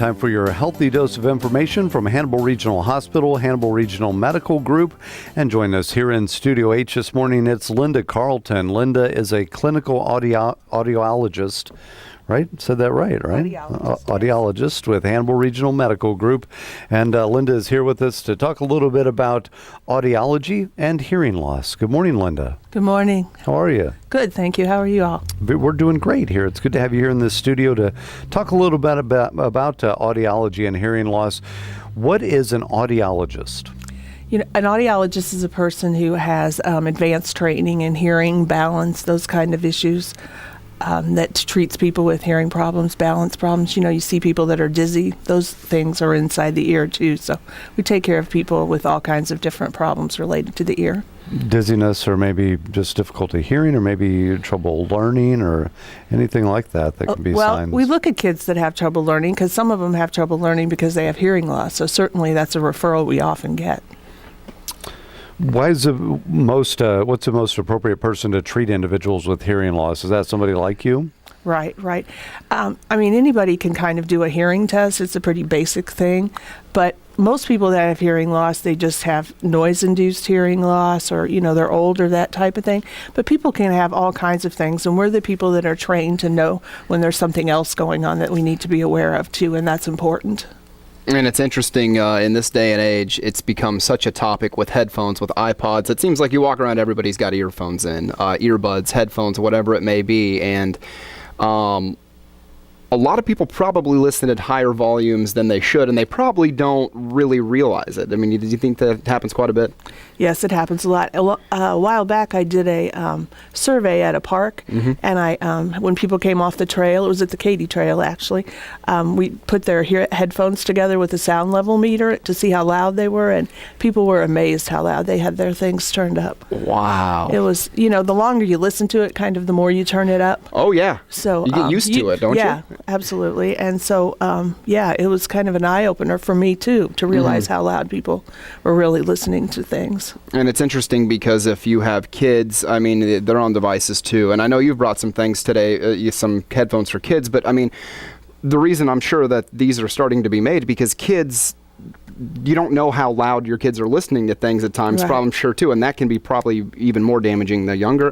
time for your healthy dose of information from Hannibal Regional Hospital, Hannibal Regional Medical Group. And join us here in Studio H this morning, it's Linda Carlton. Linda is a clinical audiologist. Right? Said that right? Audiologist with Hannibal Regional Medical Group. And Linda is here with us to talk a little bit about audiology and hearing loss. Good morning, Linda. Good morning. How are you? Good, thank you. How are you all? We're doing great here. It's good to have you here in the studio to talk a little bit about audiology and hearing loss. What is an audiologist? You know, an audiologist is a person who has advanced training in hearing, balance, those kind of issues. That treats people with hearing problems, balance problems. You know, you see people that are dizzy. Those things are inside the ear, too. So we take care of people with all kinds of different problems related to the ear. Dizziness, or maybe just difficulty hearing, or maybe trouble learning, or anything like that can be signs. Well, we look at kids that have trouble learning because some of them have trouble learning because they have hearing loss. So certainly that's a referral we often get. Why is what's the most appropriate person to treat individuals with hearing loss? Is that somebody like you? Right. I mean, anybody can kind of do a hearing test. It's a pretty basic thing. But most people that have hearing loss, they just have noise-induced hearing loss, or, you know, they're old or that type of thing. But people can have all kinds of things, and we're the people that are trained to know when there's something else going on that we need to be aware of, too, and that's important. And it's interesting, in this day and age, it's become such a topic with headphones, with iPods. It seems like you walk around, everybody's got earphones in, earbuds, headphones, whatever it may be. And a lot of people probably listen at higher volumes than they should, and they probably don't really realize it. I mean, do you think that happens quite a bit? Yes, it happens a lot. A while back, I did a survey at a park, and when people came off the trail, it was at the Katy Trail, actually, we put their headphones together with a sound level meter to see how loud they were, and people were amazed how loud they had their things turned up. Wow. It was, you know, the longer you listen to it, kind of the more you turn it up. Oh, yeah. So you get used to it, don't you? Yeah, absolutely. And so, it was kind of an eye-opener for me, too, to realize how loud people were really listening to things. And it's interesting because if you have kids, I mean, they're on devices too. And I know you've brought some things today, some headphones for kids, but I mean, the reason I'm sure that these are starting to be made because kids, you don't know how loud your kids are listening to things at times, right. I'm sure too, and that can be probably even more damaging to younger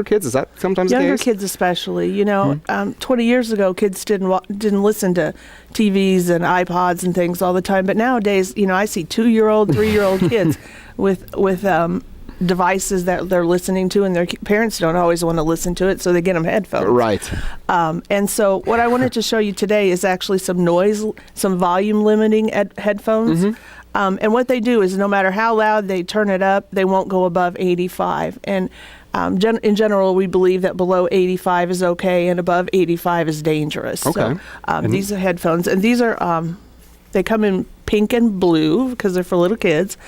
kids. Is that sometimes the case? Younger kids especially. You know, 20 years ago, kids didn't listen to TVs and iPods and things all the time, but nowadays, you know, I see 2-year-old, 3-year-old kids with devices that they're listening to, and their parents don't always want to listen to it, so they get them headphones. Right. And so what I wanted to show you today is actually some volume limiting headphones. And what they do is no matter how loud they turn it up, they won't go above 85. And in general, we believe that below 85 is okay and above 85 is dangerous. Okay. So these are headphones, and these are they come in pink and blue because they're for little kids,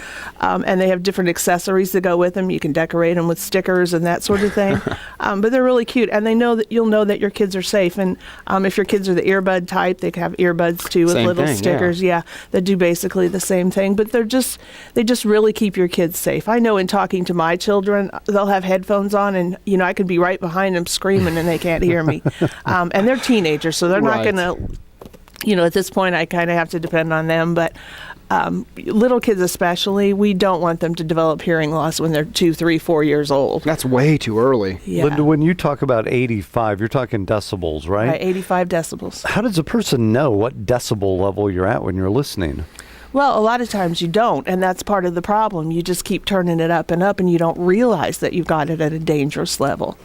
and they have different accessories that go with them. You can decorate them with stickers and that sort of thing, but they're really cute, and you'll know that your kids are safe. And if your kids are the earbud type, they have earbuds too with same little thing, stickers, that do basically the same thing. But they just really keep your kids safe. I know in talking to my children, they'll have headphones on, and you know I could be right behind them screaming, and they can't hear me. And they're teenagers, so they're not going to. You know, at this point, I kind of have to depend on them. But little kids especially, we don't want them to develop hearing loss when they're 2, 3, 4 years old. That's way too early. Yeah. Linda, when you talk about 85, you're talking decibels, right? Right, 85 decibels. How does a person know what decibel level you're at when you're listening? Well, a lot of times you don't, and that's part of the problem. You just keep turning it up, and you don't realize that you've got it at a dangerous level.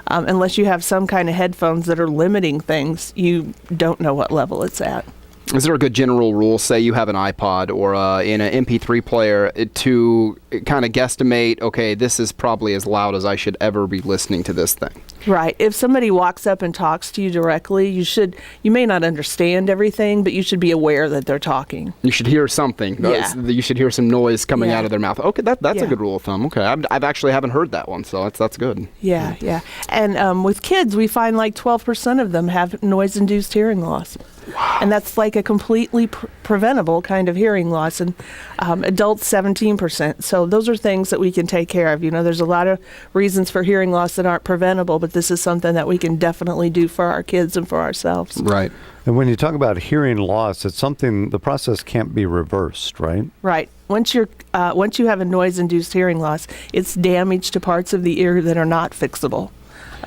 Unless you have some kind of headphones that are limiting things, you don't know what level it's at. Is there a good general rule, say you have an iPod or in an MP3 player, to kind of guesstimate, okay, this is probably as loud as I should ever be listening to this thing? Right. If somebody walks up and talks to you directly, you may not understand everything, but you should be aware that they're talking. You should hear something. Yeah. You should hear some noise coming out of their mouth. Okay, that's a good rule of thumb. Okay, I've actually haven't heard that one, so that's good. Yeah. And with kids, we find like 12% of them have noise-induced hearing loss. Wow. And that's like a completely preventable kind of hearing loss. And adults, 17%. So those are things that we can take care of. You know, there's a lot of reasons for hearing loss that aren't preventable, but but this is something that we can definitely do for our kids and for ourselves. Right. And when you talk about hearing loss, it's something, the process can't be reversed, right? Right. Once you have a noise-induced hearing loss, it's damage to parts of the ear that are not fixable.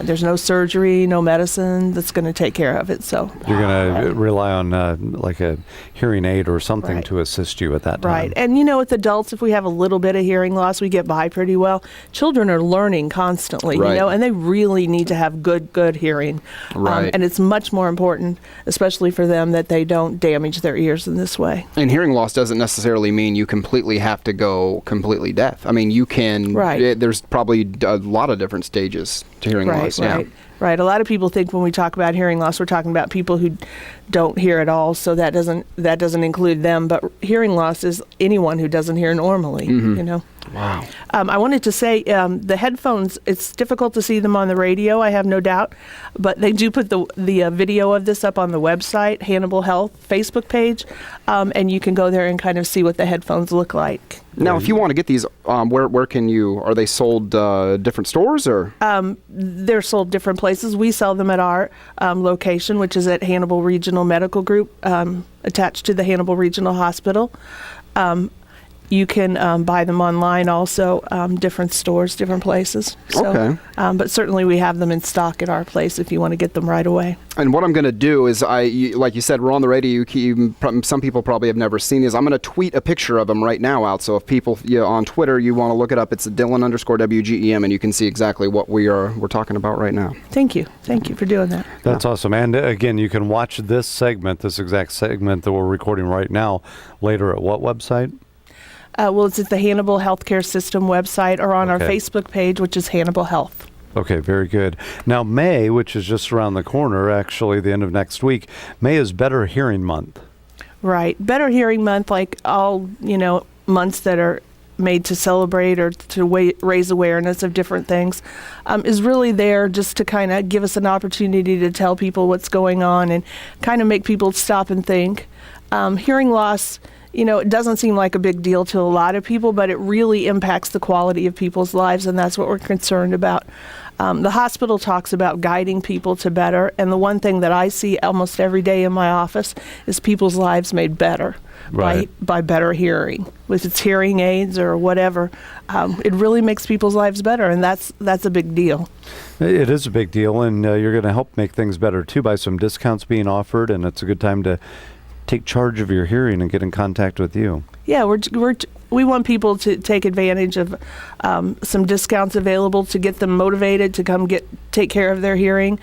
There's no surgery, no medicine that's going to take care of it. So you're going to rely on like a hearing aid or something Right. to assist you at that time. Right. And with adults, if we have a little bit of hearing loss, we get by pretty well. Children are learning constantly, Right. and they really need to have good hearing. Right. And it's much more important, especially for them, that they don't damage their ears in this way. And hearing loss doesn't necessarily mean you completely have to go completely deaf. I mean, you can. Right. There's probably a lot of different stages to hearing loss. Right. Right. A lot of people think when we talk about hearing loss, we're talking about people who don't hear at all. So that doesn't include them. But hearing loss is anyone who doesn't hear normally. Wow. I wanted to say the headphones. It's difficult to see them on the radio, I have no doubt, but they do put the video of this up on the website, Hannibal Health Facebook page, and you can go there and kind of see what the headphones look like. Now, if you want to get these, where can you? Are they sold different stores or? They're sold different places. We sell them at our location, which is at Hannibal Regional Medical Group, attached to the Hannibal Regional Hospital. You can buy them online also, different stores, different places. So, Okay. But certainly we have them in stock at our place if you want to get them right away. And what I'm going to do is, like you said, we're on the radio. Some people probably have never seen these. I'm going to tweet a picture of them right now out. So if people on Twitter, you want to look it up, it's Dylan_WGEM, and you can see exactly what we're talking about right now. Thank you. Thank you for doing that. That's awesome. And again, you can watch this exact segment that we're recording right now, later at what website? Well, it's at the Hannibal Healthcare System website or on our Okay. Facebook page, which is Hannibal Health. Okay, very good. Now, May, which is just around the corner, actually the end of next week, May is Better Hearing Month. Right. Better Hearing Month, like all, months that are made to celebrate or to raise awareness of different things, is really there just to kind of give us an opportunity to tell people what's going on and kind of make people stop and think. Hearing loss, it doesn't seem like a big deal to a lot of people, but it really impacts the quality of people's lives, and that's what we're concerned about. The hospital talks about guiding people to better, and the one thing that I see almost every day in my office is people's lives made better by better hearing. With its hearing aids or whatever, it really makes people's lives better, and that's a big deal. It is a big deal, and you're going to help make things better, too, by some discounts being offered, and it's a good time to take charge of your hearing and get in contact with you. Yeah, we want people to take advantage of some discounts available to get them motivated to come take care of their hearing.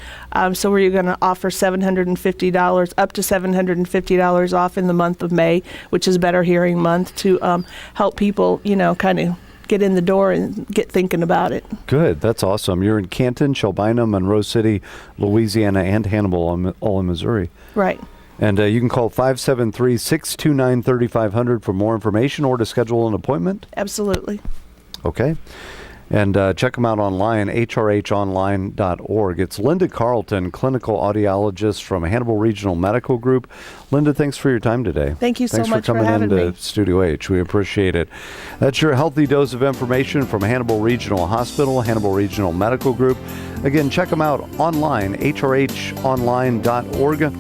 So we're going to offer $750, up to $750 off in the month of May, which is Better Hearing Month, to help people, kind of get in the door and get thinking about it. Good. That's awesome. You're in Canton, Shelbina, Monroe City, Louisiana, and Hannibal, all in Missouri. Right. And you can call 573-629-3500 for more information or to schedule an appointment. Absolutely. Okay. And check them out online, hrhonline.org. It's Linda Carlton, clinical audiologist from Hannibal Regional Medical Group. Linda, thanks for your time today. Thank you so much much for coming having into me. Studio H. We appreciate it. That's your healthy dose of information from Hannibal Regional Hospital, Hannibal Regional Medical Group. Again, check them out online, hrhonline.org.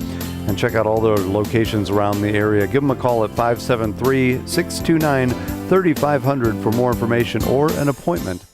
And check out all their locations around the area. Give them a call at 573-629-3500 for more information or an appointment.